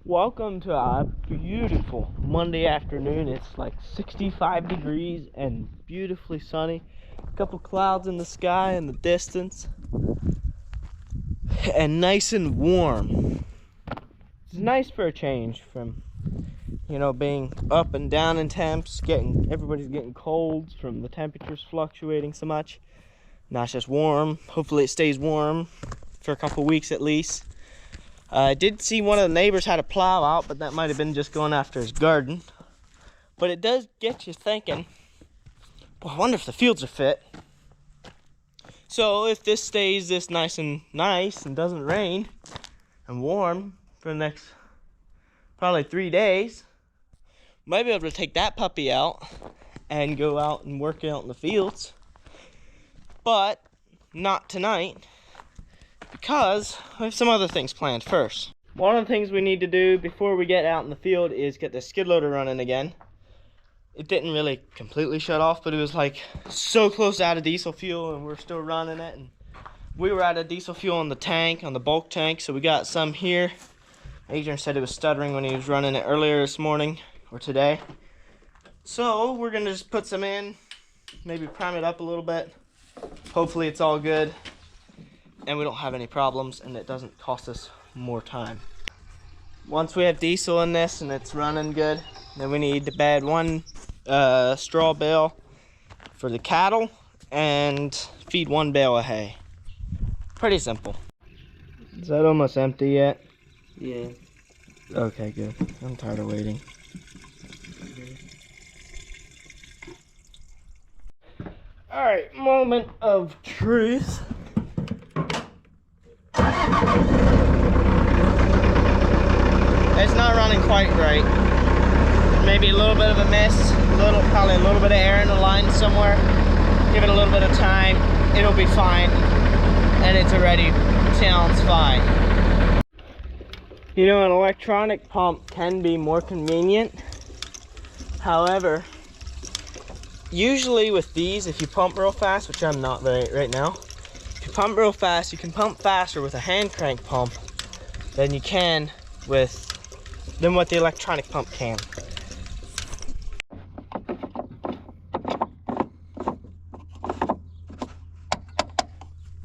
Welcome to a beautiful Monday afternoon. It's like 65 degrees and beautifully sunny. A couple clouds in the sky in the distance. And nice and warm. It's nice for a change from, being up and down in temps. Everybody's getting colds from the temperatures fluctuating so much. Now it's just warm. Hopefully it stays warm for a couple weeks at least. I did see one of the neighbors had a plow out, but that might have been just going after his garden. But it does get you thinking, well, I wonder if the fields are fit. So if this stays this nice and doesn't rain and warm for the next probably 3 days, might be able to take that puppy out and go out and work out in the fields. But not tonight, because I have some other things planned first. One of the things we need to do before we get out in the field is get the skid loader running again. It didn't really completely shut off, but it was like so close out of diesel fuel and we're still running it. And we were out of diesel fuel on the tank, on the bulk tank, so we got some here. Adrian said it was stuttering when he was running it earlier this morning or today. So we're gonna just put some in, maybe prime it up a little bit. Hopefully it's all good and we don't have any problems and it doesn't cost us more time. Once we have diesel in this and it's running good, then we need to bed one straw bale for the cattle and feed one bale of hay. Pretty simple. Is that almost empty yet? Yeah. Okay, good. I'm tired of waiting. Alright, moment of truth. It's not running quite right. Maybe a little bit of a miss, probably a little bit of air in the line somewhere. Give it a little bit of time, it'll be fine, and it's already sounds fine. An electronic pump can be more convenient. However, usually with these, if you pump real fast, which I'm not right now, if you pump real fast, you can pump faster with a hand crank pump than you can than what the electronic pump can.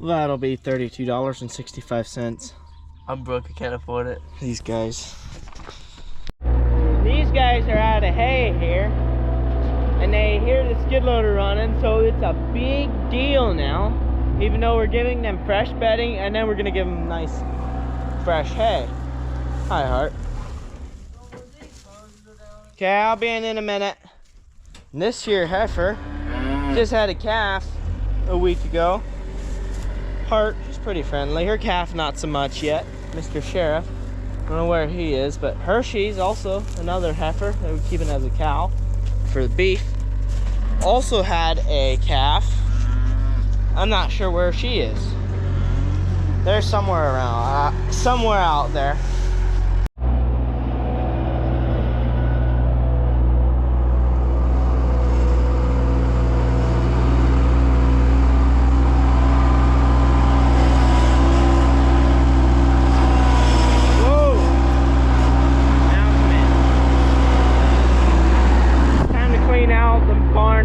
That'll be $32.65. I'm broke, I can't afford it. These guys are out of hay here, and they hear the skid loader running, so it's a big deal now. Even though we're giving them fresh bedding, and then we're gonna give them nice fresh hay. Hi, Hart. Okay, I'll be in a minute. And this here heifer just had a calf a week ago. Hart, she's pretty friendly. Her calf, not so much yet. Mr. Sheriff, I don't know where he is, but Hershey's also another heifer that we're keeping as a cow for the beef. Also had a calf. I'm not sure where she is. They're somewhere around, somewhere out there.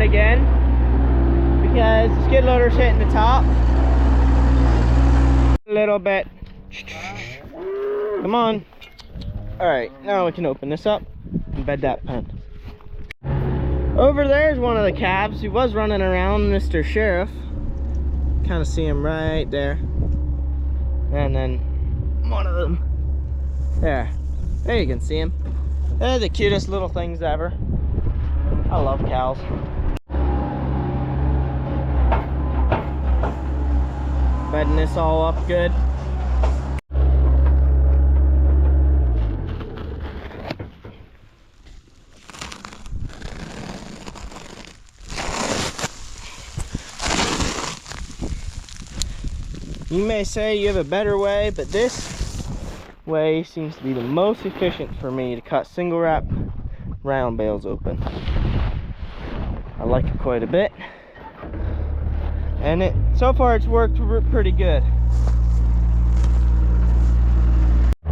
Again, because the skid loader's hitting the top a little bit. Come on. All right, now we can open this up and bed that pen. Over there's one of the calves. He was running around, Mr. Sheriff. Kind of see him right there. And then one of them there you can see him. They're the cutest little things ever. I love cows. Bedding this all up good. You may say you have a better way, but this way seems to be the most efficient for me to cut single wrap round bales open. I like it quite a bit. And so far it's worked pretty good.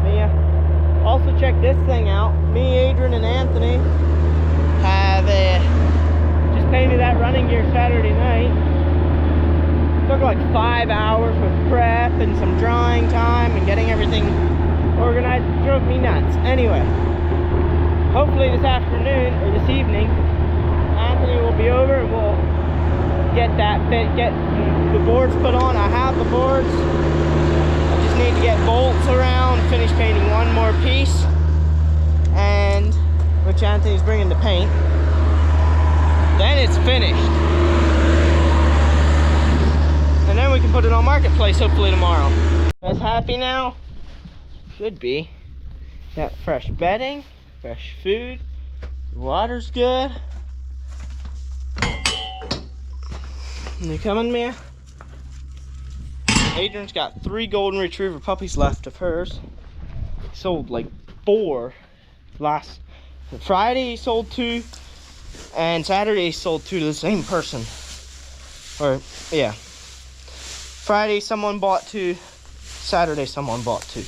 Mia, also check this thing out. Me, Adrian, and Anthony have just painted that running gear Saturday night. Took like 5 hours with prep and some drying time and getting everything organized. It drove me nuts. Anyway, hopefully this afternoon or this evening, Anthony will be over and we'll get the boards put on. I have the boards. I just need to get bolts around, finish painting one more piece, and which Anthony's bringing to paint. Then it's finished. And then we can put it on Marketplace hopefully tomorrow. Guys happy now? Should be. Got fresh bedding, fresh food, the water's good. You coming, Mia? Adrian's got 3 golden retriever puppies left of hers. He sold like 4 last Friday. He sold 2, and Saturday he sold 2 to the same person. Or yeah, Friday someone bought 2, Saturday someone bought 2.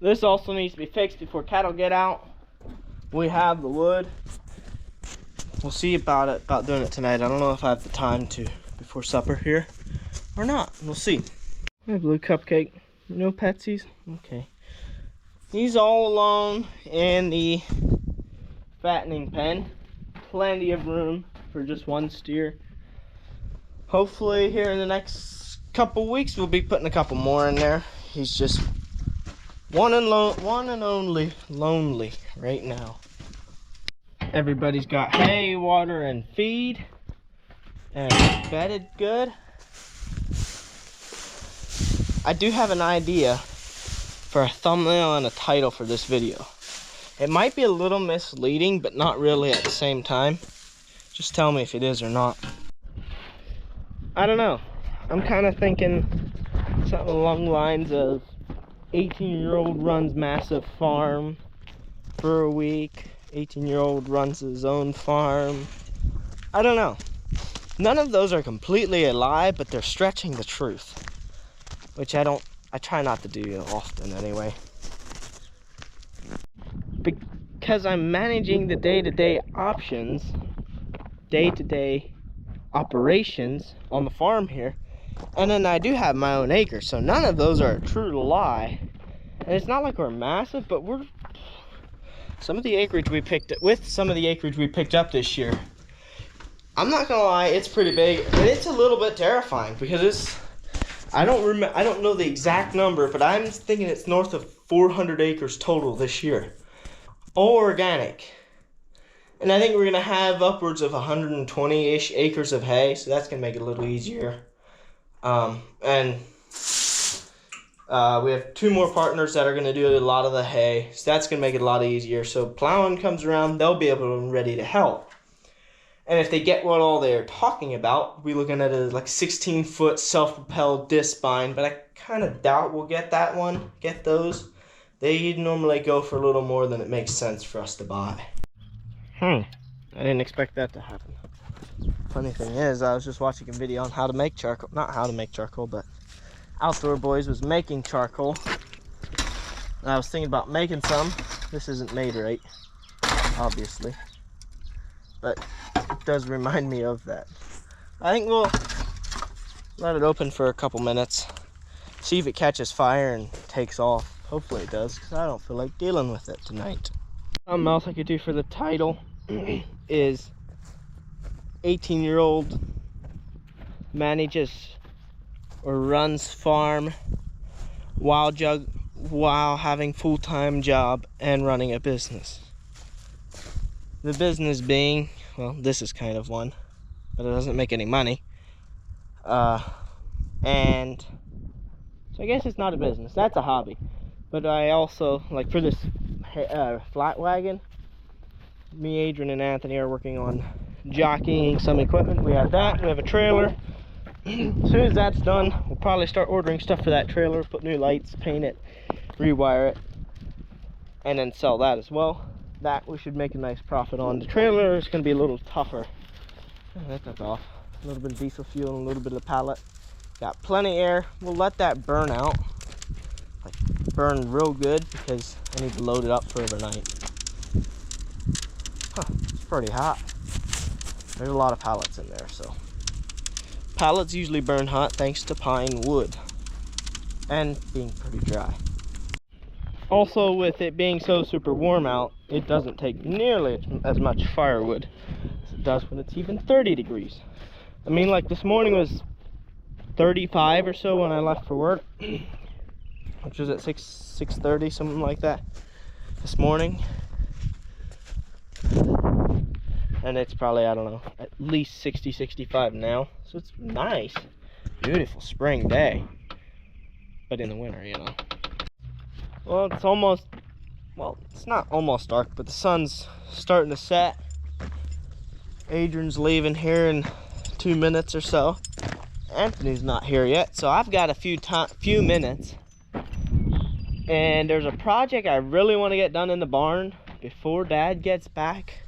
This also needs to be fixed before cattle get out. We have the wood. We'll see about doing it tonight. I don't know if I have the time to before supper here or not. We'll see. I have Blue Cupcake. No petsies? Okay. He's all alone in the fattening pen. Plenty of room for just one steer. Hopefully here in the next couple weeks we'll be putting a couple more in there. He's just one and only lonely right now. Everybody's got hay, water, and feed, and bedded good. I do have an idea for a thumbnail and a title for this video. It might be a little misleading, but not really at the same time. Just tell me if it is or not. I don't know. I'm kind of thinking something along the lines of 18-year-old runs massive farm for a week. 18-year-old runs his own farm. I don't know. None of those are completely a lie, but they're stretching the truth, which I try not to do often anyway. Because I'm managing the day-to-day options, day-to-day operations on the farm here. And then I do have my own acres, so none of those are a true lie. And it's not like we're massive, but we're some of the acreage we picked up this year. I'm not gonna lie, it's pretty big, and it's a little bit terrifying because I don't know the exact number, but I'm thinking it's north of 400 acres total this year, all organic. And I think we're gonna have upwards of 120-ish acres of hay, so that's gonna make it a little easier. We have 2 more partners that are going to do a lot of the hay, so that's going to make it a lot easier. So plowing comes around, they'll be able and ready to help. And if they get what all they're talking about, we're looking at a like 16-foot self-propelled disc bind, but I kind of doubt we'll get those. They normally go for a little more than it makes sense for us to buy. I didn't expect that to happen. Funny thing is, I was just watching a video on how to make charcoal. Not how to make charcoal, but Outdoor Boys was making charcoal. And I was thinking about making some. This isn't made right, obviously. But it does remind me of that. I think we'll let it open for a couple minutes. See if it catches fire and takes off. Hopefully it does, because I don't feel like dealing with it tonight. Something else I could do for the title is 18-year-old manages or runs farm while having full-time job and running a business. The business being, well, this is kind of one, but it doesn't make any money. And so I guess it's not a business. That's a hobby. But I also, like for this flat wagon, me, Adrian, and Anthony are working on jockeying some equipment. We have that, we have a trailer. As soon as that's done, we'll probably start ordering stuff for that trailer, put new lights, paint it, rewire it, and then sell that as well. That we should make a nice profit on. The trailer is going to be a little tougher. That's off. A little bit of diesel fuel and a little bit of pallet. Got plenty of air. We'll let that burn out, like burn real good, because I need to load it up for overnight. It's pretty hot. There's a lot of pallets in there, so pallets usually burn hot thanks to pine wood and being pretty dry. Also, with it being so super warm out, it doesn't take nearly as much firewood as it does when it's even 30 degrees. I mean, like this morning was 35 or so when I left for work, which was at 6:30, something like that this morning. And it's probably, I don't know, at least 60, 65 now. So it's nice, beautiful spring day, but in the winter, you know. Well, it's almost, well, it's not almost dark, but the sun's starting to set. Adrian's leaving here in 2 minutes or so. Anthony's not here yet, so I've got a few minutes. And there's a project I really want to get done in the barn before Dad gets back.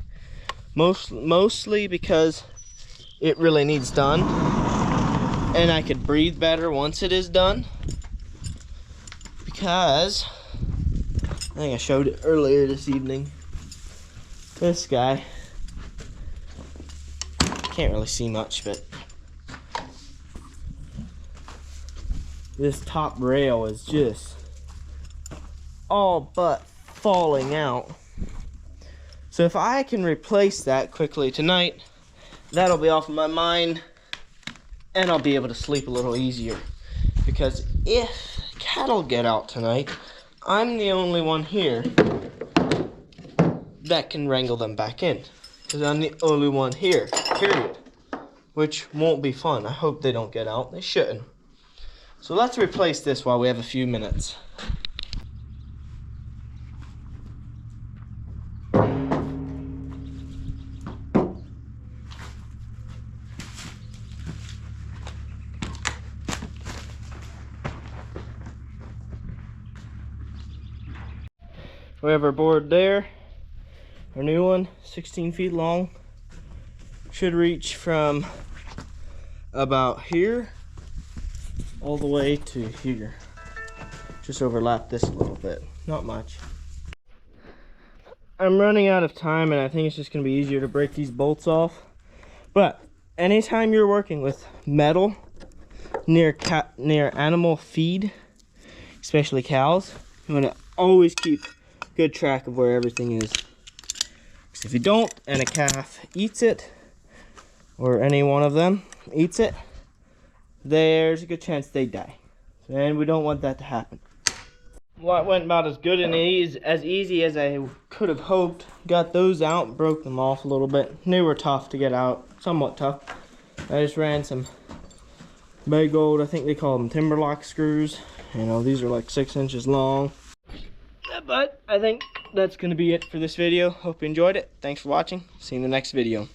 Mostly because it really needs done, and I could breathe better once it is done. Because I think I showed it earlier this evening. This guy, can't really see much, but this top rail is just all but falling out. So if I can replace that quickly tonight, that'll be off of my mind, and I'll be able to sleep a little easier. Because if cattle get out tonight, I'm the only one here that can wrangle them back in. Because I'm the only one here, period. Which won't be fun. I hope they don't get out. They shouldn't. So let's replace this while we have a few minutes. We have our board there, our new one, 16 feet long. Should reach from about here all the way to here. Just overlap this a little bit, not much. I'm running out of time, and I think it's just gonna be easier to break these bolts off. But anytime you're working with metal near animal feed, especially cows, you wanna always keep good track of where everything is. Because if you don't, and a calf eats it, or any one of them eats it, there's a good chance they die. And we don't want that to happen. Well, it went about as good and as easy as I could have hoped. Got those out, broke them off a little bit. They were tough to get out, somewhat tough. I just ran some big old, I think they call them timber lock screws. You know, these are like 6 inches long. But I think that's going to be it for this video. Hope you enjoyed it. Thanks for watching. See you in the next video.